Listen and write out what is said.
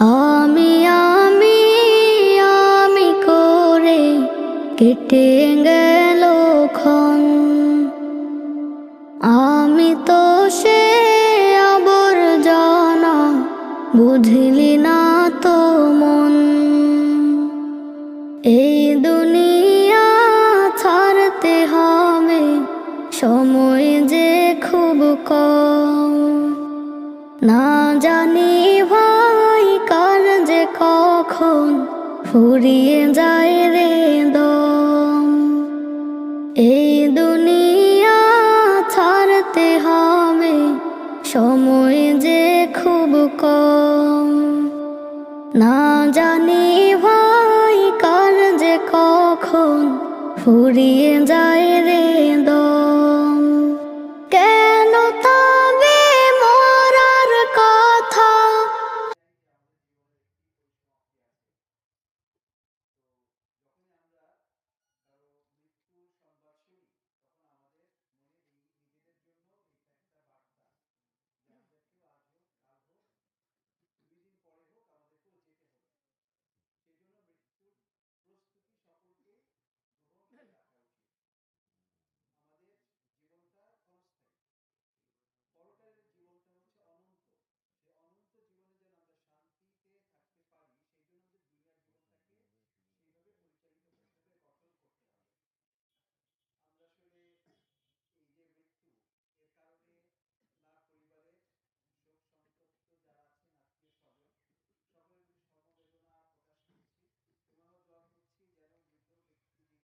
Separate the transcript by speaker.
Speaker 1: আমি আমি আমি করে কেটে গেল ক্ষণ। আমি তো সে আবর্জনা, বুঝলি না তো মন। এই দুনিয়া ছাড়তে হবে, সময় যে খুব কম। না জানি ভাই কার যে কখন ফুরিয়ে যায় রে দম। এই দুনিয়া ছাড়তে হবে, সময় যে খুব কম। না জানি ভাই কার যে কখন ফুরিয়ে যায় রে